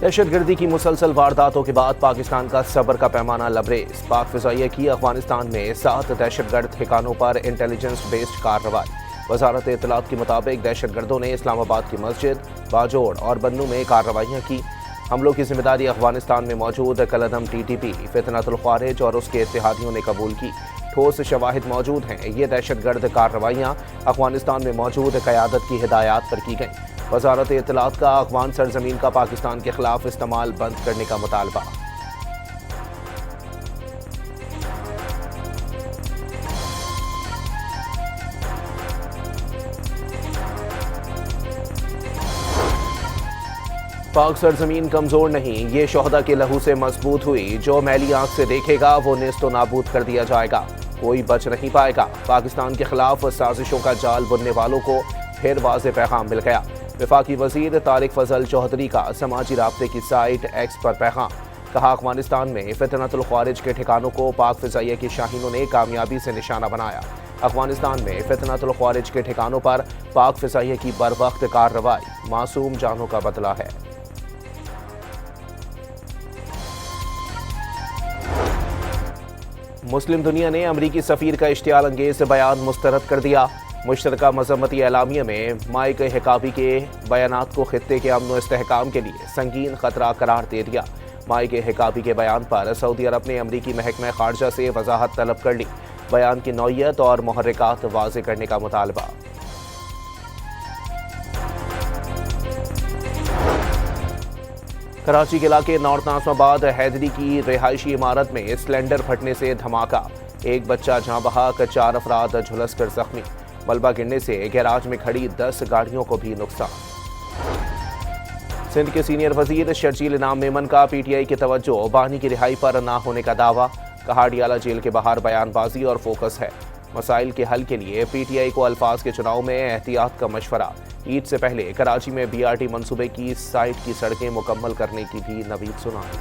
دہشت گردی کی مسلسل وارداتوں کے بعد پاکستان کا صبر کا پیمانہ لبریز۔ پاک فضائیہ کی افغانستان میں 7 دہشت گرد ٹھکانوں پر انٹیلیجنس بیسڈ کارروائی۔ وزارت اطلاعات کے مطابق دہشت گردوں نے اسلام آباد کی مسجد، باجوڑ اور بنوں میں کارروائیاں کی۔ حملوں کی ذمہ داری افغانستان میں موجود کالعدم TTP، فتنۃ الخوارج اور اس کے اتحادیوں نے قبول کی۔ ٹھوس شواہد موجود ہیں۔ یہ دہشت گرد کارروائیاں افغانستان میں موجود قیادت کی ہدایات پر کی گئیں۔ وزارت اطلاعات کا افغان سرزمین کا پاکستان کے خلاف استعمال بند کرنے کا مطالبہ۔ پاک سرزمین کمزور نہیں، یہ شہداء کے لہو سے مضبوط ہوئی۔ جو میلی آنکھ سے دیکھے گا وہ نیست و نابود کر دیا جائے گا، کوئی بچ نہیں پائے گا۔ پاکستان کے خلاف سازشوں کا جال بننے والوں کو پھر واضح پیغام مل گیا۔ وفاقی وزیر طارق فضل چودھری کا سماجی رابطے کی سائٹ ایکس پر پیغام۔ کہا افغانستان میں فتنۃ الخوارج کے ٹھکانوں کو پاک فضائیہ کی شاہینوں نے کامیابی سے نشانہ بنایا۔ افغانستان میں فتنۃ الخوارج کے ٹھکانوں پر پاک فضائیہ کی بروقت کارروائی معصوم جانوں کا بدلہ ہے۔ مسلم دنیا نے امریکی سفیر کا اشتعال انگیز بیان مسترد کر دیا۔ مشترکہ مذمتی اعلامیہ میں مائک حقابی کے بیانات کو خطے کے امن و استحکام کے لیے سنگین خطرہ قرار دے دیا۔ مائک حقابی کے بیان پر سعودی عرب نے امریکی محکمہ خارجہ سے وضاحت طلب کر لی۔ بیان کی نوعیت اور محرکات واضح کرنے کا مطالبہ۔ کراچی کے علاقے نارتھ ناظم آباد حیدری کی رہائشی عمارت میں سلنڈر پھٹنے سے دھماکہ، ایک بچہ جاں بحق، 4 افراد جھلس کر زخمی۔ ملبہ گرنے سے گیراج میں کھڑی 10 گاڑیوں کو بھی نقصان۔ سندھ کے سینئر وزیر شرجیل انعام میمن کا PTI کی توجہ، بانی کی رہائی پر نہ ہونے کا دعویٰ۔ کہا ڈیالہ جیل کے باہر بیان بازی اور فوکس ہے۔ مسائل کے حل کے لیے PTI کو الفاظ کے چناؤ میں احتیاط کا مشورہ۔ عید سے پہلے کراچی میں BRT منصوبے کی سائٹ کی سڑکیں مکمل کرنے کی بھی نوید سنائی۔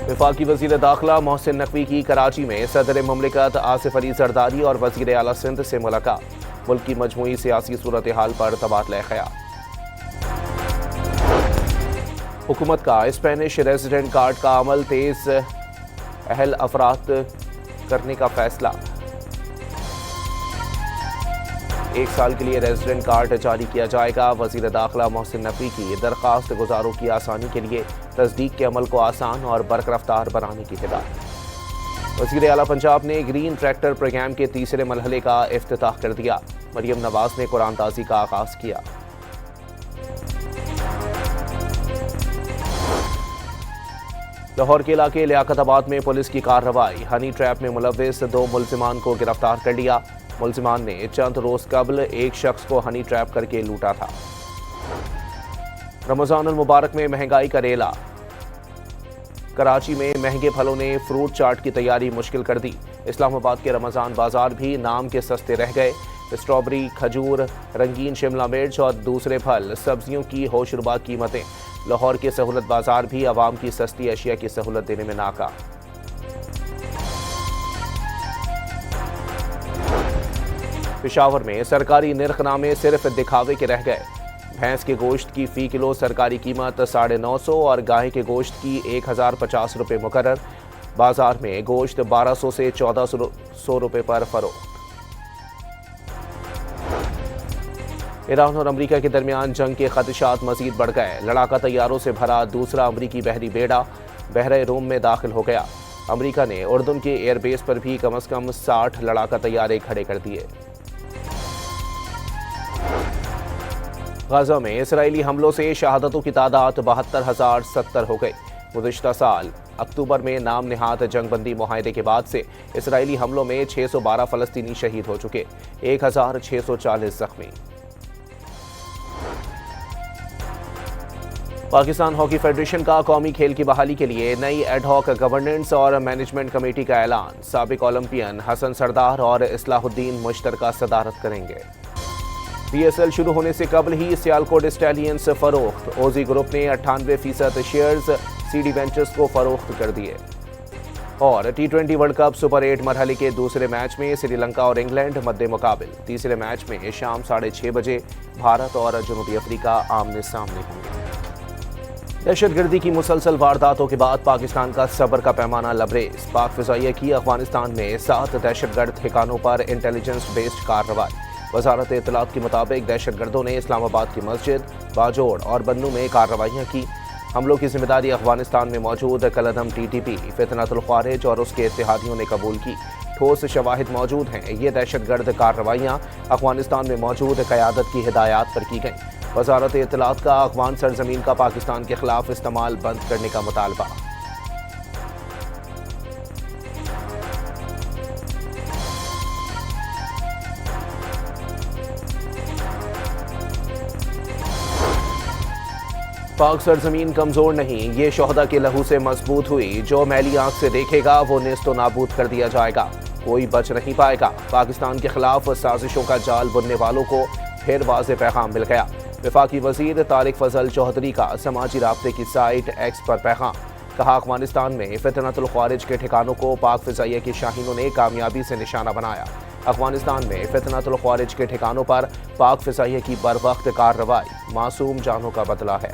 وفاقی وزیر داخلہ محسن نقوی کی کراچی میں صدر مملکت آصف علی زرداری اور وزیر اعلیٰ سندھ سے ملاقات۔ ملک کی مجموعی سیاسی صورتحال پر تبادلہ خیال۔ حکومت کا اسپینش ریزیڈنٹ کارڈ کا عمل تیز اہل افراد کرنے کا فیصلہ۔ 1 سال کے لیے ریزیڈنٹ کارڈ جاری کیا جائے گا۔ وزیر داخلہ محسن نقوی کی درخواست گزاروں کی آسانی کے لیے تصدیق کے عمل کو آسان اور برق رفتار بنانے کی ہدایت۔ وزیر اعلیٰ پنجاب نے گرین ٹریکٹر پروگرام کے 3 مرحلے کا افتتاح کر دیا۔ مریم نواز نے قرآن تازی کا آغاز کیا۔ لاہور کے علاقے لیاقت آباد میں پولیس کی کارروائی، ہنی ٹریپ میں ملوث 2 ملزمان کو گرفتار کر لیا۔ ملزمان نے چند روز قبل ایک شخص کو ہنی ٹریپ کر کے لوٹا تھا۔ رمضان المبارک میں مہنگائی کا ریلا، کراچی میں مہنگے پھلوں نے فروٹ چاٹ کی تیاری مشکل کر دی۔ اسلام آباد کے رمضان بازار بھی نام کے سستے رہ گئے۔ اسٹرابری، کھجور، رنگین شملہ مرچ اور دوسرے پھل سبزیوں کی ہوش ربا قیمتیں۔ لاہور کے سہولت بازار بھی عوام کی سستی اشیاء کی سہولت دینے میں ناکام۔ پشاور میں سرکاری نرخ نامے صرف دکھاوے کے رہ گئے۔ بھینس کے گوشت کی فی کلو سرکاری قیمت 950 اور گائے کے گوشت کی 1050 روپے مقرر۔ بازار میں گوشت 1200 سے 1400 روپے پر فروخت۔ ایران اور امریکہ کے درمیان جنگ کے خدشات مزید بڑھ گئے۔ لڑاکا طیاروں سے بھرا دوسرا امریکی بحری بیڑا بحیرہ روم میں داخل ہو گیا۔ امریکہ نے اردن کے ایئر بیس پر بھی کم از کم 60 لڑاکا طیارے کھڑے کر دیے۔ غزہ میں اسرائیلی حملوں سے شہادتوں کی تعداد 72,070 ہو گئی۔ گزشتہ سال اکتوبر میں نام نہاد جنگ بندی معاہدے کے بعد سے اسرائیلی حملوں میں 612 فلسطینی شہید ہو چکے، 1640 زخمی۔ پاکستان ہاکی فیڈریشن کا قومی کھیل کی بحالی کے لیے نئی ایڈ ہاک گورننس اور مینجمنٹ کمیٹی کا اعلان۔ سابق اولمپئن حسن سردار اور اصلاح الدین مشترکہ صدارت کریں گے۔ PSL شروع ہونے سے قبل ہی سیالکوٹ اسٹیلینز فروخت، اوزی گروپ نے 98% شیئرز CD وینچرز کو فروخت کر دیے۔ اور टी20 वर्ल्ड कप सुपर 8 मरहले के दूसरे मैच में श्रीलंका और इंग्लैंड मद्दे मुकाबिल। तीसरे मैच में शाम 6:30 बजे भारत और जनूबी अफ्रीका आमने सामने होंगे। दहशतगर्दी की मुसलसल वारदातों के बाद पाकिस्तान का सब्र का पैमाना लबरेज। पाक फिजाइया की अफगानिस्तान में 7 दहशतगर्द ठिकानों पर इंटेलिजेंस बेस्ड कार्रवाई। वजारत इत्तलात के मुताबिक दहशतगर्दों ने इस्लामाबाद की मस्जिद, बाजोड़ और बन्नू में कार्रवाइयाँ की। हमलों की जिम्मेदारी अफगानिस्तान में मौजूद कलअदम टीटीपी, फितनतुल ख्वारिज और उसके इत्तेहादियों ने कबूल की। ठोस शवाहिद मौजूद हैं। ये दहशतगर्द कार्रवाइयाँ अफगानिस्तान में मौजूद क़यादत की हिदायत पर की गईं। वजारत इत्तलात का अफगान सरजमीन का पाकिस्तान के खिलाफ इस्तेमाल बंद करने का मुतालबा। पाक सरजमीन कमजोर नहीं, ये शोहदा के लहू से मजबूत हुई। जो मैली आंख से देखेगा वो नेस्तो नाबूद कर दिया जाएगा, कोई बच नहीं पाएगा। पाकिस्तान के खिलाफ साजिशों का जाल बुनने वालों को फिर वाज़े पैगाम मिल गया। वफाकी वजीर तारिक फजल चौधरी का समाजी राब्ते की साइट एक्स पर पैगाम। कहा, अफगानिस्तान में फितनतुल ख्वारिज के ठिकानों को पाक फिजाइया की शाहीनों ने कामयाबी से निशाना बनाया। अफगानिस्तान में फितनतुल ख्वारिज के ठिकानों पर पाक फिजाइया की बरवक्त कार्रवाई मासूम जानों का बदला है।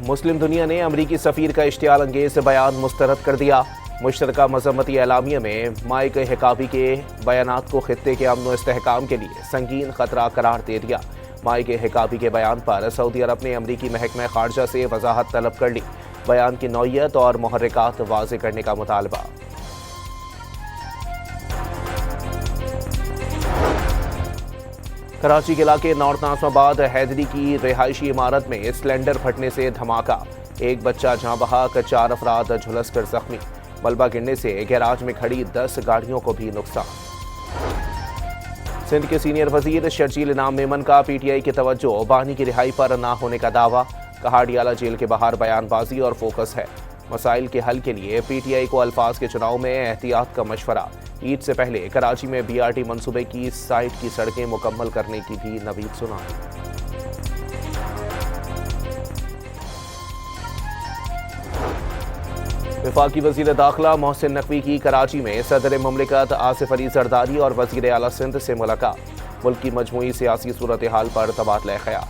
मुस्लिम दुनिया ने अमरीकी सफीर का इश्तियाल अंगेज बयान मुस्तरद कर दिया। मुश्तरका मजम्मती एलामिया में माइक हिकाबी के बयानात को खित्ते के अमन व इस्तेहकाम के लिए संगीन खतरा करार दे दिया। माइक हिकाबी के बयान पर सऊदी अरब ने अमरीकी महकमा खारजा से वजाहत तलब कर ली। बयान की नौइयत और मुहर्रिकात वाज़े करने का मुतालबा। कराची के इलाके नॉर्थ नाज़िमाबाद हैदरी की रिहायशी इमारत में सिलेंडर फटने से धमाका। एक बच्चा जाँ बहक, 4 अफराद झुलस कर जख्मी। मलबा गिरने से गैराज में खड़ी 10 गाड़ियों को भी नुकसान। सिंध के सीनियर वजीर शर्जील इनाम मेमन का पीटीआई की तवज्जो बानी की रिहाई पर ना होने का दावा। कहा, डियाला जेल के बाहर बयानबाजी और फोकस है। मसाइल के हल के लिए पीटीआई को अल्फाज के चुनाव में एहतियात का मशवरा। ईद से पहले कराची में बीआरटी मंसूबे की साइट की सड़कें मुकम्मल करने की भी नवीद सुनाई। वफाकी वजीर दाखिला मोहसिन नकवी की कराची में सदर मुमलिकत आसिफ अली जरदारी और वजीर आला सिंध से मुलाकात। मुल्क की मजमूई सियासी सूरत हाल पर तबादला ख्याल।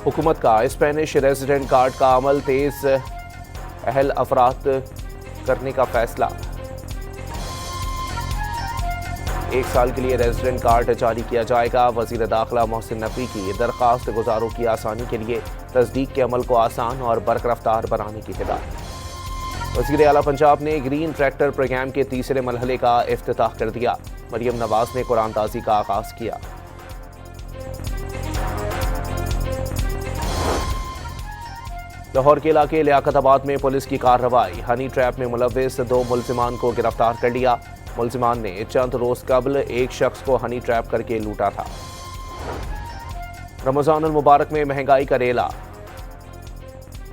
हुकूमत का स्पेनिश रेजिडेंट कार्ड का अमल तेज अहल अफराद करने का फैसला। 1 साल के लिए रेजिडेंट कार्ड जारी किया जाएगा। वजीर दाखिला मोहसिन नकवी की दरखास्त गुजारों की आसानी के लिए तस्दीक के अमल को आसान और बरकरफ्तार बनाने की हिदायत। वजीर आला पंजाब ने ग्रीन ट्रैक्टर प्रोग्राम के तीसरे मरहले का इफ्तिताह कर दिया। मरियम नवाज ने कुरान ताज़ी का आगाज किया। लाहौर के इलाके लियाकताबाद में पुलिस की कार्रवाई। हनी ट्रैप में मुलव्विस 2 मुलजिमान को गिरफ्तार कर लिया। मुलजिमान ने चंद रोज कबल एक शख्स को हनी ट्रैप करके लूटा था। रमजान अल मुबारक में महंगाई का रेला।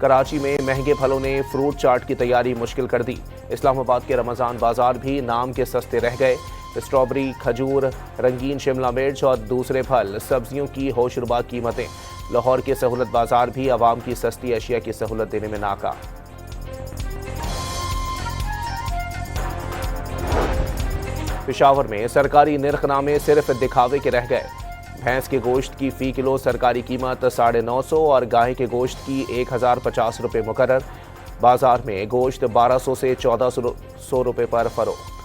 कराची में महंगे फलों ने फ्रूट चाट की तैयारी मुश्किल कर दी। इस्लामाबाद के रमजान बाजार भी नाम के सस्ते रह गए। स्ट्रॉबेरी, खजूर, रंगीन शिमला मिर्च और दूसरे फल सब्जियों की होशरुबा कीमतें। लाहौर के सहूलत बाजार भी आवाम की सस्ती अशिया की सहूलत देने में नाकाम। पेशावर में सरकारी निर्खनामे सिर्फ दिखावे के रह गए। भैंस के गोश्त की फी किलो सरकारी कीमत 950 और गाय के गोश्त की 1050 रुपये मुकर्रर। बाजार में गोश्त 1200 से 1400 रुपये पर फरोख्त।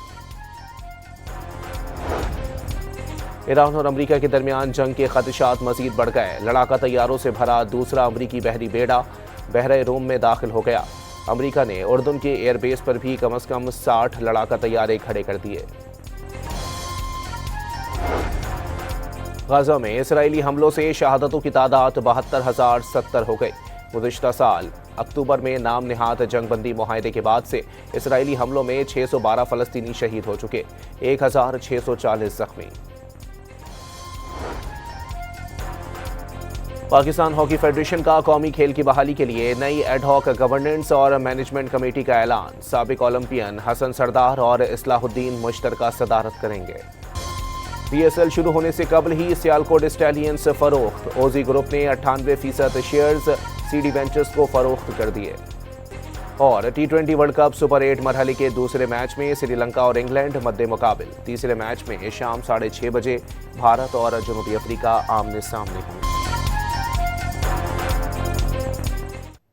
ईरान और अमरीका के दरमियान जंग के खदशात मजीद बढ़ गए। लड़ाका तैयारों से भरा दूसरा अमरीकी बहरी बेड़ा बहरे रोम में दाखिल हो गया। अमरीका ने उर्दुन के एयरबेस पर भी कम से कम 60 लड़ाका तैयारे खड़े कर दिए। गाजा में इसराइली हमलों से शहादतों की तादाद 72,070 हो गई। गुज़िश्ता साल अक्टूबर में नाम निहाद जंगबंदी मुआहदे के बाद से इसराइली हमलों में 612 फलस्तीनी शहीद हो चुके, 1640 जख्मी। पाकिस्तान हॉकी फेडरेशन का कौमी खेल की बहाली के लिए नई एडहॉक गवर्नेंस और मैनेजमेंट कमेटी का ऐलान। साबिक ओलंपियन हसन सरदार और इस्लाहुद्दीन मुश्तरका सदारत करेंगे। PSL शुरू होने से कबल ही सियालकोट स्टैलियंस फरोख्त। ओजी ग्रुप ने 98% शेयर्स सीडी वेंचर्स को फरोख्त कर दिए। और T20 वर्ल्ड कप सुपर 8 मरहले के दूसरे मैच में श्रीलंका और इंग्लैंड मद्दे मुकाबिल। तीसरे मैच में शाम 6:30 बजे भारत और जनूबी अफ्रीका आमने सामने होंगे।